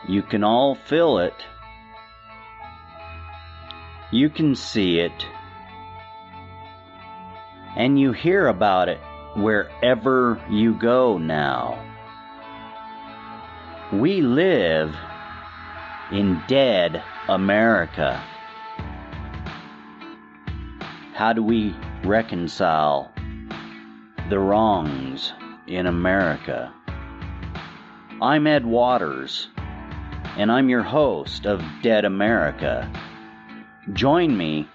You can all feel it. You can see it. And you hear about it wherever you go now. We live in dead America. How do we reconcile the wrongs in America? I'm Ed Waters, and I'm your host of Dead America. Join me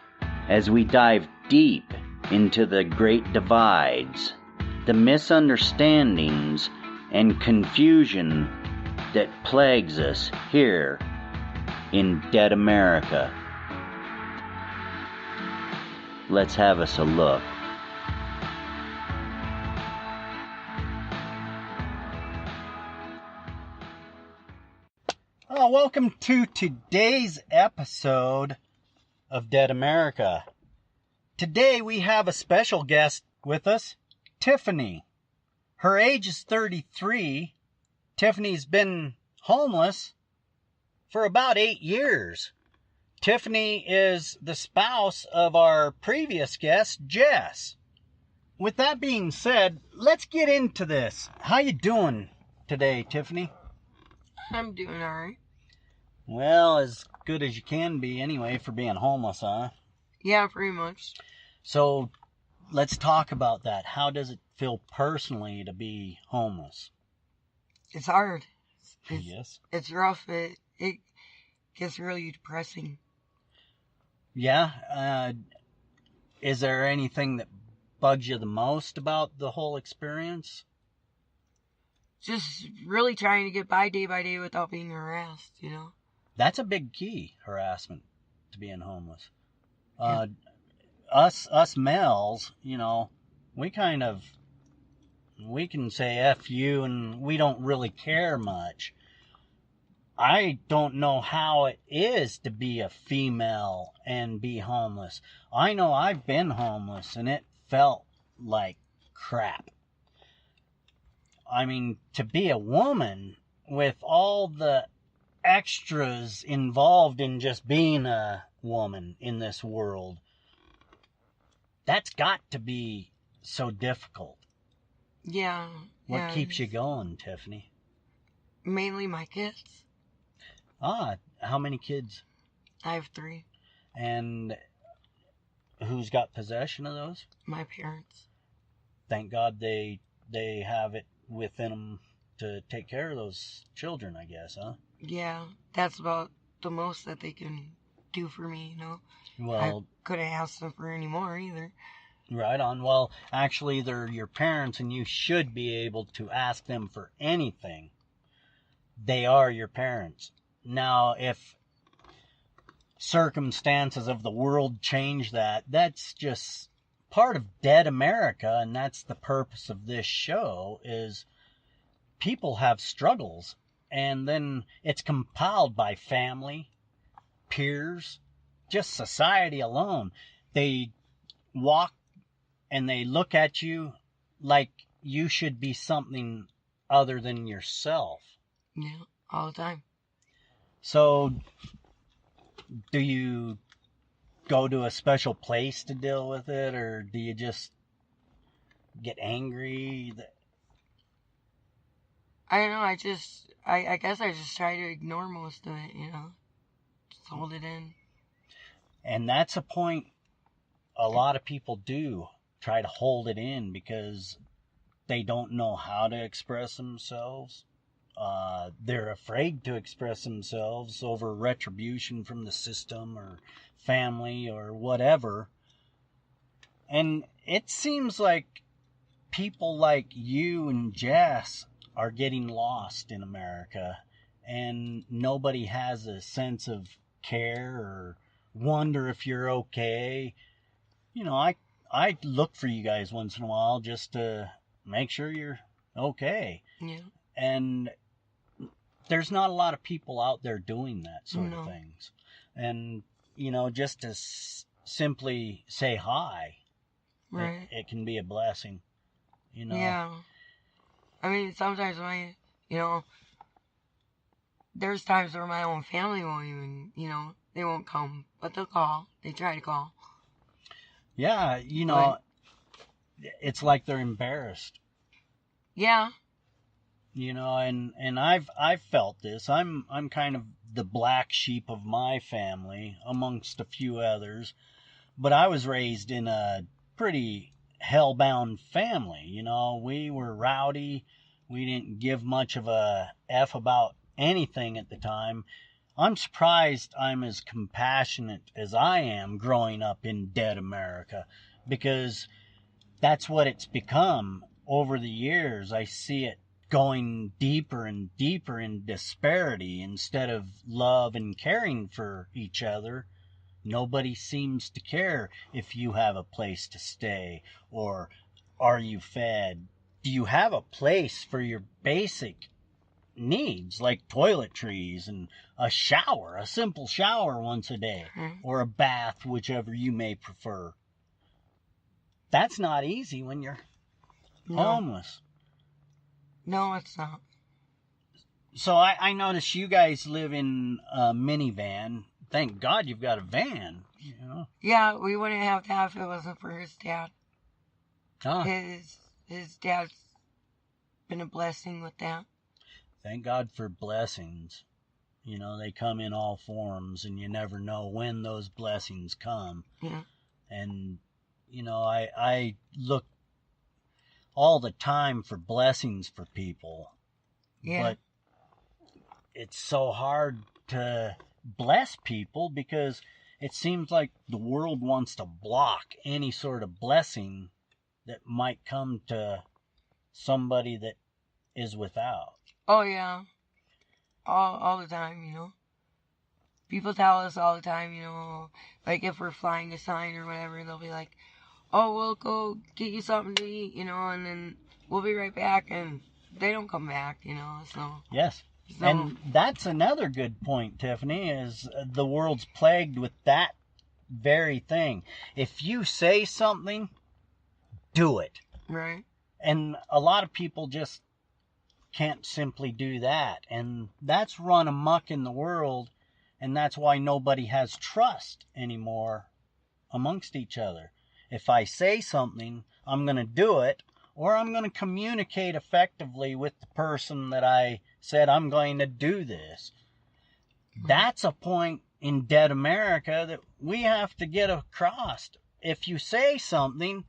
as we dive deep into the great divides, the misunderstandings and confusion that plagues us here in Dead America. Let's have us a look. Welcome to today's episode of Dead America. Today we have a special guest with us, Tiffany. Her age is 33. Tiffany's been homeless for about 8 years. Tiffany is the spouse of our previous guest, Jess. With that being said, let's get into this. How you doing today, Tiffany? I'm doing alright. Well, as good as you can be anyway for being homeless, huh? Yeah, pretty much. So, let's talk about that. How does it feel personally to be homeless? It's hard. Yes. It's rough. It gets really depressing. Yeah? Is there anything that bugs you the most about the whole experience? Just really trying to get by day without being harassed, you know? That's a big key, harassment, to being homeless. Yeah. Us males, you know, we can say F you and we don't really care much. I don't know how it is to be a female and be homeless. I know I've been homeless and it felt like crap. I mean, to be a woman with all the extras involved in just being a woman in this world, that's got to be so difficult. Yeah. What keeps you going, Tiffany? Mainly my kids. How many kids? I have 3. And who's got possession of those? My parents. Thank God they have it within them to take care of those children, I guess, huh? Yeah, that's about the most that they can do for me, you know? Well, I couldn't ask them for any more either. Right on. Well, actually, they're your parents, and you should be able to ask them for anything. They are your parents. Now, if circumstances of the world change that, that's just part of Dead America, and that's the purpose of this show, is people have struggles, and then it's compiled by family, peers, just society alone. They walk and they look at you like you should be something other than yourself. Yeah, all the time. So, do you go to a special place to deal with it, or do you just get angry? I don't know, I guess I just try to ignore most of it, you know? Just hold it in. And that's a point a lot of people do. Try to hold it in because they don't know how to express themselves. They're afraid to express themselves over retribution from the system or family or whatever. And it seems like people like you and Jess are getting lost in America, and nobody has a sense of care or wonder if you're okay. You know, I look for you guys once in a while just to make sure you're okay. Yeah. And there's not a lot of people out there doing that sort of things. And, you know, just to simply say hi, right, it can be a blessing, you know? Yeah. I mean, sometimes when there's times where my own family won't even, they won't come, but they'll call. They try to call. Yeah, it's like they're embarrassed. Yeah. And I've felt this. I'm kind of the black sheep of my family amongst a few others, but I was raised in a pretty hellbound family. We were rowdy. We didn't give much of a F about anything at the time. I'm surprised I'm as compassionate as I am growing up in dead America, because that's what it's become over the years. I see it going deeper and deeper in disparity instead of love and caring for each other. Nobody seems to care if you have a place to stay, or are you fed? Do you have a place for your basic needs like toiletries and a shower, a simple shower once a day, or a bath, whichever you may prefer? That's not easy when you're homeless. No, it's not. So I notice you guys live in a minivan. Thank God you've got a van. Yeah, we wouldn't have that if it wasn't for his dad. Huh. His dad's been a blessing with that. Thank God for blessings. They come in all forms, and you never know when those blessings come. Yeah. And, I look all the time for blessings for people. Yeah. But it's so hard to bless people because it seems like the world wants to block any sort of blessing that might come to somebody that is without. Oh, yeah. All the time, People tell us all the time, like if we're flying a sign or whatever, they'll be like, oh, we'll go get you something to eat, and then we'll be right back, and they don't come back, so. Yes. And that's another good point, Tiffany, is the world's plagued with that very thing. If you say something, do it. Right. And a lot of people just can't simply do that. And that's run amok in the world, and that's why nobody has trust anymore amongst each other. If I say something, I'm going to do it, or I'm going to communicate effectively with the person that I said I'm going to do this. That's a point in dead America that we have to get across. If you say something,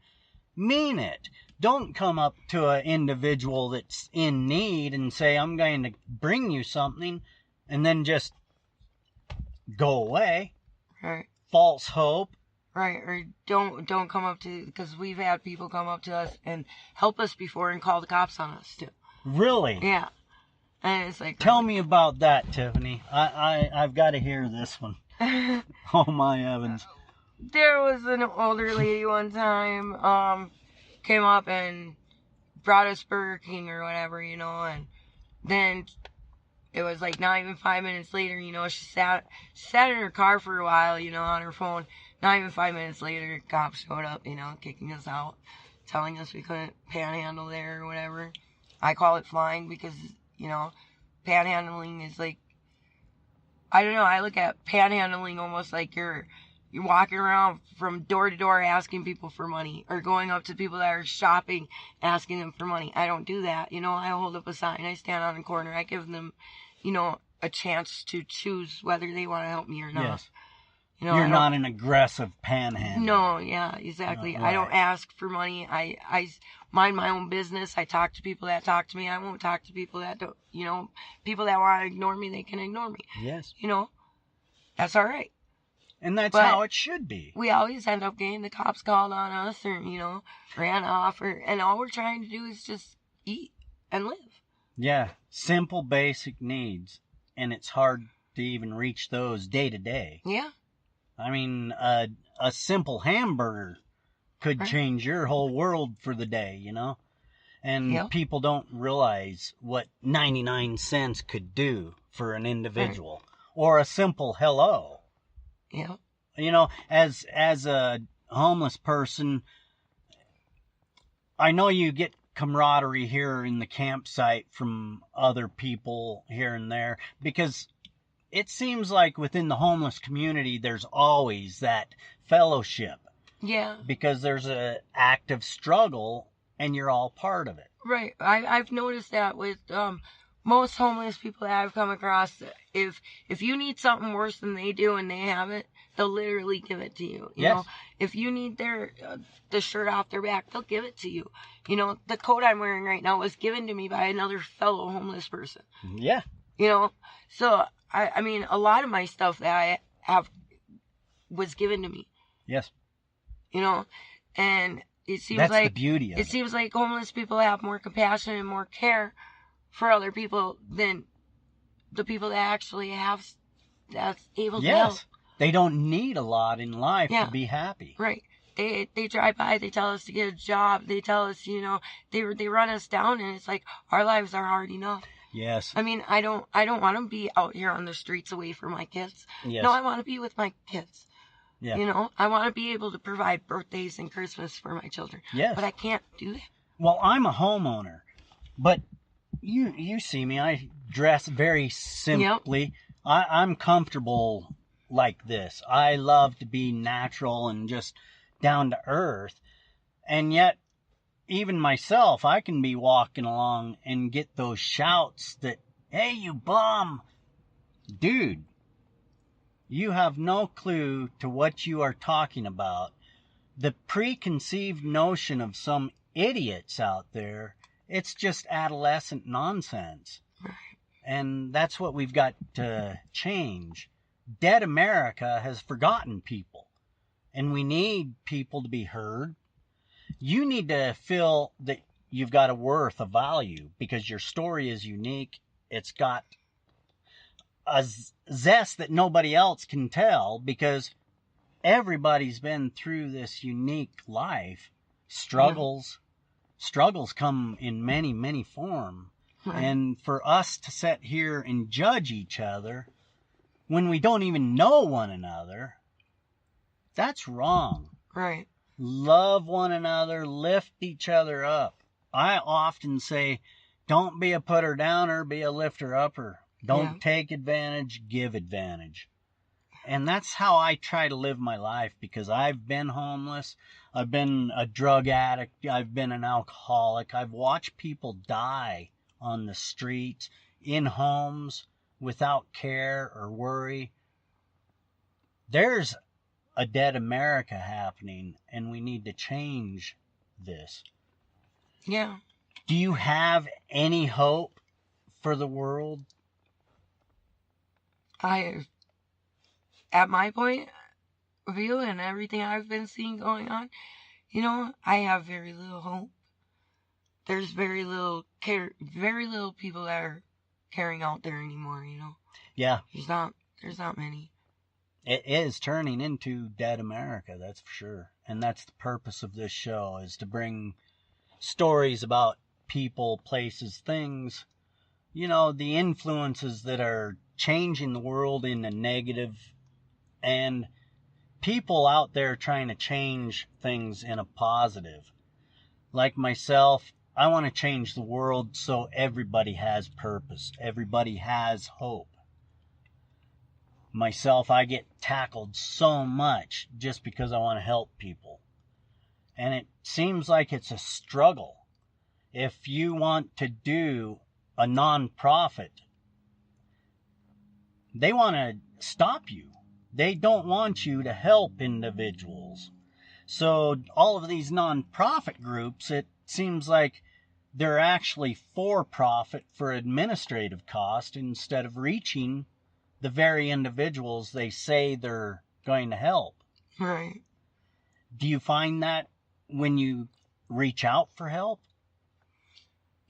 mean it. Don't come up to an individual that's in need and say, I'm going to bring you something, and then just go away. Right. False hope. Right, or don't come up to, because we've had people come up to us and help us before and call the cops on us too. Really? Yeah. And it's like, tell me about that, Tiffany. I've got to hear this one. Oh my heavens. There was an older lady one time, came up and brought us Burger King or whatever, and then it was like not even 5 minutes later, she sat in her car for a while, on her phone. Not even 5 minutes later, cops showed up, kicking us out, telling us we couldn't panhandle there or whatever. I call it flying because, panhandling is like, I don't know, I look at panhandling almost like you're walking around from door to door asking people for money, or going up to people that are shopping asking them for money. I don't do that. I hold up a sign, I stand on a corner, I give them, a chance to choose whether they want to help me or not. Yes. You're not an aggressive panhandler. No, yeah, exactly. No, right. I don't ask for money. I mind my own business. I talk to people that talk to me. I won't talk to people that don't, people that want to ignore me, they can ignore me. Yes. That's all right. And that's how it should be. We always end up getting the cops called on us, or, ran off, and all we're trying to do is just eat and live. Yeah, simple basic needs. And it's hard to even reach those day to day. Yeah. I mean, a simple hamburger could change your whole world for the day, And people don't realize what 99 cents could do for an individual. Or a simple hello. Yeah. As a homeless person, I know you get camaraderie here in the campsite from other people here and there, because it seems like within the homeless community there's always that fellowship, Yeah. because there's an active struggle and you're all part of it. Right. I've noticed that with most homeless people that I've come across. If you need something worse than they do and they have it, they'll literally give it to you. You Yes. know, if you need the shirt off their back, they'll give it to you. You know, the coat I'm wearing right now was given to me by another fellow homeless person. Yeah. You know, so I mean, a lot of my stuff that I have was given to me. Yes. You know, and it seems That's like the beauty of it. It seems like homeless people have more compassion and more care for other people than the people that actually have that's able to help. Yes. They don't need a lot in life Yeah. to be happy. Right. They drive by, they tell us to get a job, they tell us, you know, they run us down, and it's like our lives are hard enough. Yes. I mean, I don't want to be out here on the streets away from my kids. Yes. No, I want to be with my kids. Yeah. You know, I want to be able to provide birthdays and Christmas for my children. Yes. But I can't do that. Well, I'm a homeowner, but you see me, I dress very simply. Yep. I'm comfortable like this. I love to be natural and just down to earth. And yet, even myself, I can be walking along and get those shouts that, "Hey, you bum!" Dude, you have no clue to what you are talking about. The preconceived notion of some idiots out there, it's just adolescent nonsense. And that's what we've got to change. Dead America has forgotten people, and we need people to be heard. You need to feel that you've got a worth, a value, because your story is unique. It's got a zest that nobody else can tell, because everybody's been through this unique life. Struggles come in many, many forms. Right. And for us to sit here and judge each other when we don't even know one another, that's wrong. Right. Love one another, lift each other up. I often say, don't be a putter downer, be a lifter upper. Don't take advantage, give advantage. And that's how I try to live my life, because I've been homeless. I've been a drug addict. I've been an alcoholic. I've watched people die on the street, in homes, without care or worry. There's a dead America happening, and we need to change this. Yeah. Do you have any hope for the world? At my point of view and everything I've been seeing going on, you know, I have very little hope. There's very little people that are caring out there anymore, you know. Yeah. There's not many. It is turning into dead America, that's for sure. And that's the purpose of this show, is to bring stories about people, places, things, you know, the influences that are changing the world in a negative, and people out there trying to change things in a positive. Like myself, I want to change the world so everybody has purpose. Everybody has hope. Myself, I get tackled so much just because I want to help people. And it seems like it's a struggle. If you want to do a non-profit, they want to stop you. They don't want you to help individuals. So all of these non-profit groups, it seems like they're actually for profit for administrative cost instead of reaching the very individuals they say they're going to help. Right. Do you find that when you reach out for help?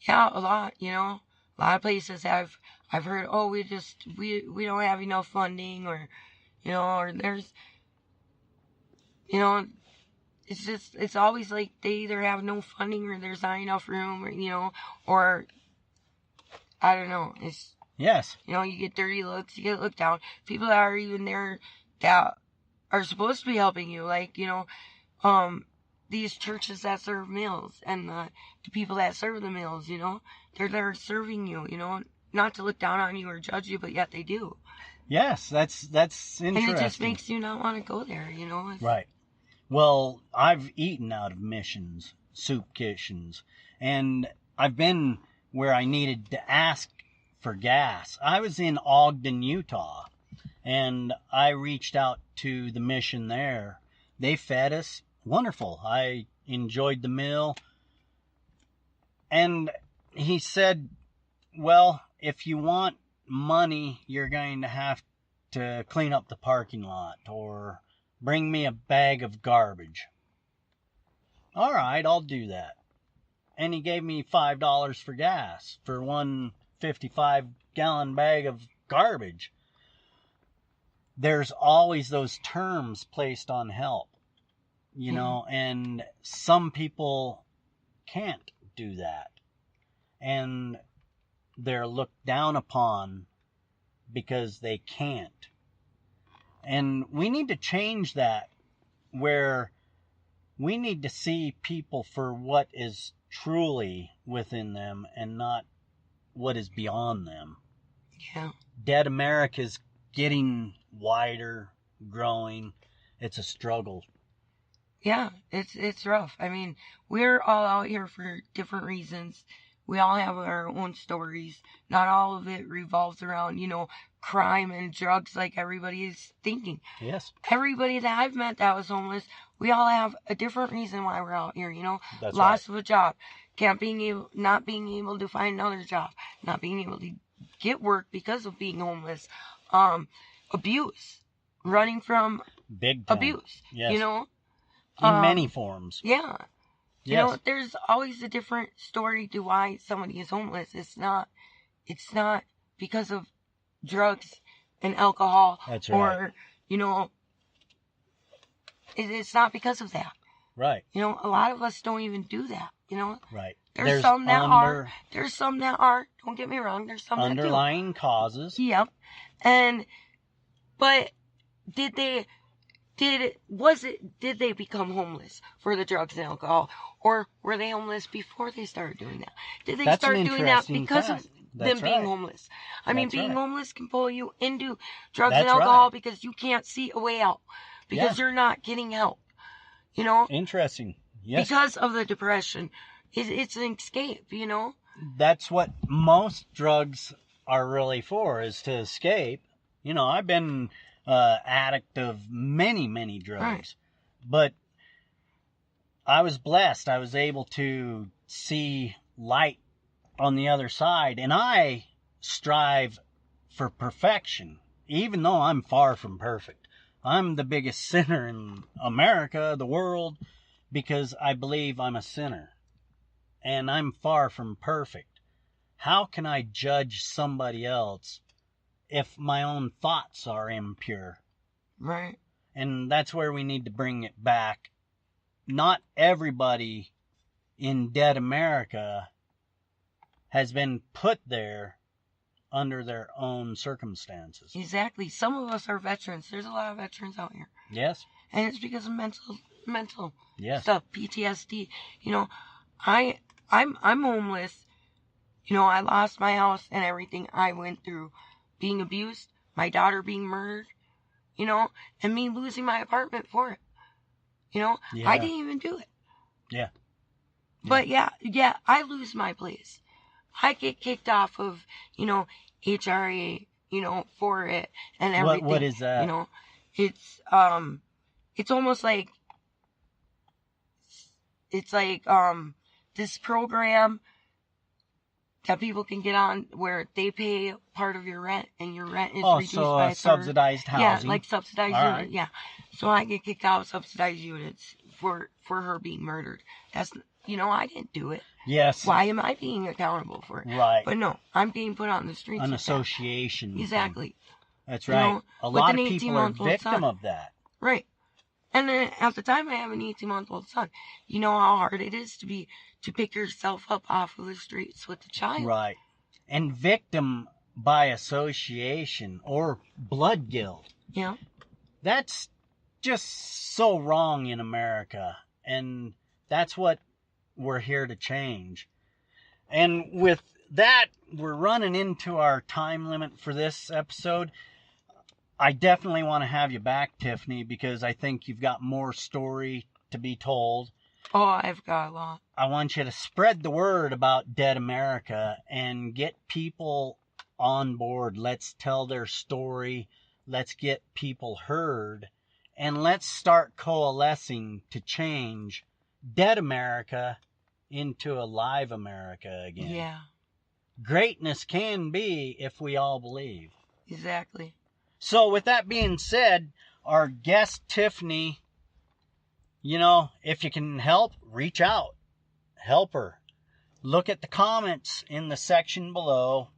Yeah, a lot, you know. A lot of places I've heard, oh, we don't have enough funding, or, you know, or there's, you know, it's always like they either have no funding or there's not enough room, or, you know, or, I don't know, it's, yes, you know, you get dirty looks, you get looked down. People that are even there that are supposed to be helping you, like, you know, these churches that serve meals and the people that serve the meals, you know, they're there serving you, you know, not to look down on you or judge you, but yet they do. Yes, that's interesting. And it just makes you not want to go there, you know. Right. Well, I've eaten out of missions, soup kitchens, and I've been where I needed to ask for gas. I was in Ogden, Utah, and I reached out to the mission there. They fed us. Wonderful. I enjoyed the meal. And he said, well, if you want money, you're going to have to clean up the parking lot or bring me a bag of garbage. All right, I'll do that. And he gave me $5 for gas for one 55-gallon bag of garbage. There's always those terms placed on help, you know, and some people can't do that. And they're looked down upon because they can't. And we need to change that, where we need to see people for what is truly within them and not what is beyond them. Yeah. Dead America's getting wider, growing. It's a struggle. Yeah, it's rough. I mean, we're all out here for different reasons. We all have our own stories. Not all of it revolves around, you know, crime and drugs like everybody is thinking. Yes. Everybody that I've met that was homeless, we all have a different reason why we're out here, you know. That's Loss right. of a job, not being able to find another job, not being able to get work because of being homeless, abuse, running from Big time. abuse, Yes. you know. In many forms. Yeah. You Yes. know, there's always a different story to why somebody is homeless. It's not because of drugs and alcohol. That's right. Or, you know, it's not because of that. Right. You know, a lot of us don't even do that, you know. Right. There's some that are. There's some that are. Don't get me wrong. There's some underlying that do. Causes. Yep. But did they become homeless for the drugs and alcohol, or were they homeless before they started doing that? Did they start doing that because of them being homeless? I mean, being homeless can pull you into drugs and alcohol because you can't see a way out, because you're not getting help, you know? Interesting. Yes. Because of the depression. It's an escape, you know? That's what most drugs are really for, is to escape. You know, I've been addict of many drugs, right. But I was blessed. I was able to see light on the other side, and I strive for perfection, even though I'm far from perfect. I'm the biggest sinner in America, the world, because I believe I'm a sinner, and I'm far from perfect. How can I judge somebody else if my own thoughts are impure? Right. And that's where we need to bring it back. Not everybody in Dead America has been put there under their own circumstances. Exactly. Some of us are veterans. There's a lot of veterans out here. Yes. And it's because of mental yes. stuff, PTSD. You know, I'm homeless. You know, I lost my house and everything I went through. Being abused, my daughter being murdered, you know, and me losing my apartment for it. You know, I didn't even do it. Yeah. But yeah, I lose my place. I get kicked off of, you know, HRA, you know, for it and everything. What is that? You know, it's almost like, this program that people can get on where they pay part of your rent and your rent is reduced by a third. Subsidized housing. Yeah, like subsidized All unit. right. Yeah. So I get kicked out of subsidized units for her being murdered. That's, you know, I didn't do it. Yes. Why am I being accountable for it? Right. But no, I'm being put on the streets. An association. Exactly. That's right. You know, a lot of people are victim of that. Right. And then at the time I have an 18-month-old son. You know how hard it is to pick yourself up off of the streets with a child. Right. And victim by association or blood guilt. Yeah. That's just so wrong in America. And that's what we're here to change. And with that, we're running into our time limit for this episode. I definitely want to have you back, Tiffany, because I think you've got more story to be told. Oh, I've got a lot. I want you to spread the word about Dead America and get people on board. Let's tell their story. Let's get people heard. And let's start coalescing to change Dead America into a live America again. Yeah. Greatness can be if we all believe. Exactly. So with that being said, our guest Tiffany, if you can help, reach out. Help her. Look at the comments in the section below.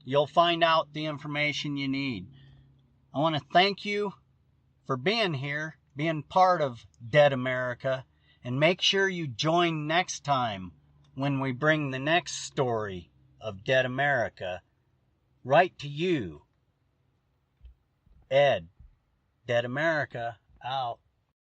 You'll find out the information you need. I want to thank you for being here, being part of Dead America, and make sure you join next time when we bring the next story of Dead America right to you. Ed, Dead America, out.